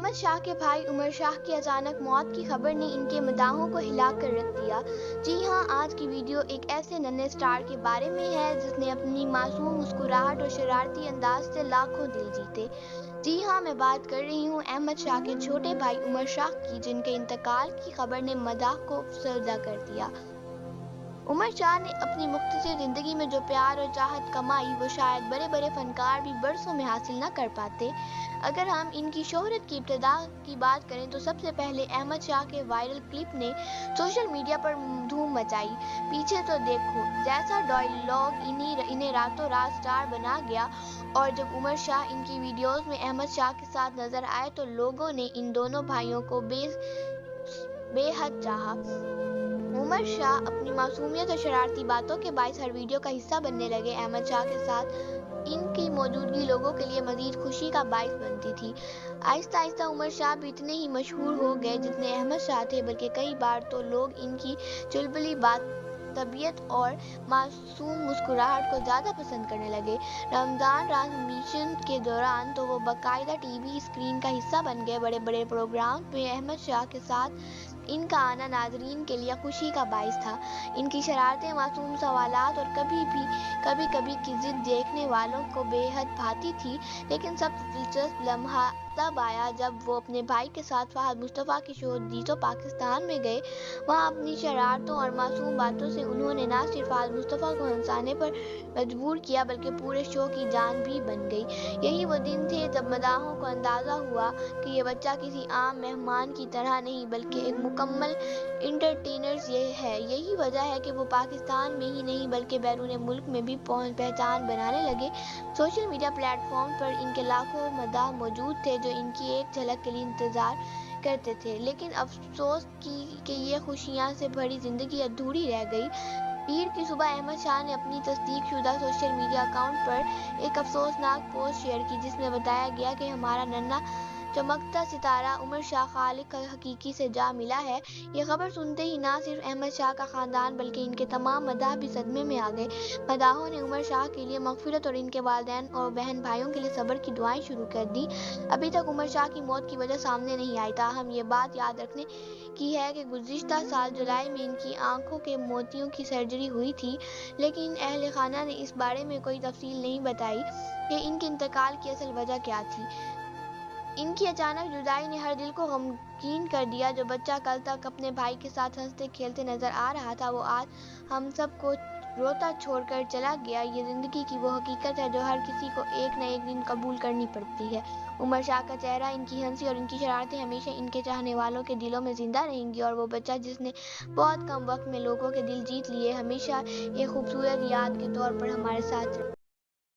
احمد شاہ کے بھائی عمر شاہ کی اچانک موت کی خبر نے ان کے مداحوں کو ہلا کر رکھ دیا۔ جی ہاں، آج کی ویڈیو ایک ایسے ننھے اسٹار کے بارے میں ہے جس نے اپنی معصوم مسکراہٹ اور شرارتی انداز سے لاکھوں دل جیتے۔ جی ہاں، میں بات کر رہی ہوں احمد شاہ کے چھوٹے بھائی عمر شاہ کی، جن کے انتقال کی خبر نے مداح کو افسردہ کر دیا۔ عمر شاہ نے اپنی مختصر زندگی میں جو پیار اور چاہت کمائی، وہ شاید بڑے بڑے فنکار بھی برسوں میں حاصل نہ کر پاتے۔ اگر ہم ان کی شہرت کی ابتدا کی بات کریں تو سب سے پہلے احمد شاہ کے وائرل کلپ نے سوشل میڈیا پر دھوم مچائی۔ پیچھے تو دیکھو، جیسا ڈائیلاگ انہیں راتوں رات سٹار بنا گیا، اور جب عمر شاہ ان کی ویڈیوز میں احمد شاہ کے ساتھ نظر آئے تو لوگوں نے ان دونوں بھائیوں کو بے حد چاہا۔ عمر شاہ اپنی معصومیت اور شرارتی باتوں کے باعث ہر ویڈیو کا حصہ بننے لگے۔ احمد شاہ کے ساتھ ان کی موجودگی لوگوں کے لیے مزید خوشی کا باعث بنتی تھی۔ آہستہ آہستہ عمر شاہ بھی اتنے ہی مشہور ہو گئے جتنے احمد شاہ تھے، بلکہ کئی بار تو لوگ ان کی چلبلی طبیعت اور معصوم مسکراہٹ کو زیادہ پسند کرنے لگے۔ رمضان ٹرانسمیشن کے دوران تو وہ باقاعدہ ٹی وی اسکرین کا حصہ بن گئے۔ بڑے بڑے پروگرامز میں احمد شاہ کے ساتھ ان کا آنا ناظرین کے لیے خوشی کا باعث تھا۔ ان کی شرارتیں، معصوم سوالات اور کبھی کبھی کی ضد دیکھنے والوں کو بے حد بھاتی تھی، لیکن سب سے دلچسپ لمحہ تب آیا جب وہ اپنے بھائی کے ساتھ فہد مصطفیٰ کے شو جیتو پاکستان میں گئے۔ وہاں اپنی شرارتوں اور معصوم باتوں سے انہوں نے نہ صرف فہد مصطفیٰ کو ہنسانے پر مجبور کیا بلکہ پورے شو کی جان بھی بن گئی۔ یہی وہ دن تھے جب مداحوں کو اندازہ ہوا کہ یہ بچہ کسی عام مہمان کی طرح نہیں بلکہ ایک مکمل انٹرٹینر ہے۔ یہی وجہ ہے کہ وہ پاکستان میں ہی نہیں بلکہ بیرون ملک میں بھی پہچان بنانے لگے۔ سوشل میڈیا پلیٹ فارمز پر ان کے لاکھوں مداح موجود تھے جو ان کی ایک جھلک کے لیے انتظار کرتے تھے، لیکن افسوس کہ یہ خوشیاں سے بھری زندگی ادھوری رہ گئی۔ پیر کی صبح احمد شاہ نے اپنی تصدیق شدہ سوشل میڈیا اکاؤنٹ پر ایک افسوسناک پوسٹ شیئر کی، جس میں بتایا گیا کہ ہمارا ننھا چمکتا ستارہ عمر شاہ خالق حقیقی سے جا ملا ہے۔ یہ خبر سنتے ہی نہ صرف احمد شاہ کا خاندان بلکہ ان کے تمام مداح بھی صدمے میں آ گئے۔ مداحوں نے عمر شاہ کے لیے مغفرت اور ان کے والدین اور بہن بھائیوں کے لیے صبر کی دعائیں شروع کر دیں۔ ابھی تک عمر شاہ کی موت کی وجہ سامنے نہیں آئی، تاہم یہ بات یاد رکھنے کی ہے کہ گزشتہ سال جولائی میں ان کی آنکھوں کے موتیوں کی سرجری ہوئی تھی، لیکن اہل خانہ نے اس بارے میں کوئی تفصیل نہیں بتائی کہ ان کے انتقال کی اصل وجہ کیا تھی۔ ان کی اچانک جدائی نے ہر دل کو غمگین کر دیا۔ جو بچہ کل تک اپنے بھائی کے ساتھ ہنستے کھیلتے نظر آ رہا تھا، وہ آج ہم سب کو روتا چھوڑ کر چلا گیا۔ یہ زندگی کی وہ حقیقت ہے جو ہر کسی کو ایک نہ ایک دن قبول کرنی پڑتی ہے۔ عمر شاہ کا چہرہ، ان کی ہنسی اور ان کی شرارتیں ہمیشہ ان کے چاہنے والوں کے دلوں میں زندہ رہیں گی، اور وہ بچہ جس نے بہت کم وقت میں لوگوں کے دل جیت لیے، ہمیشہ ایک خوبصورت یاد کے طور پر ہمارے ساتھ رہے۔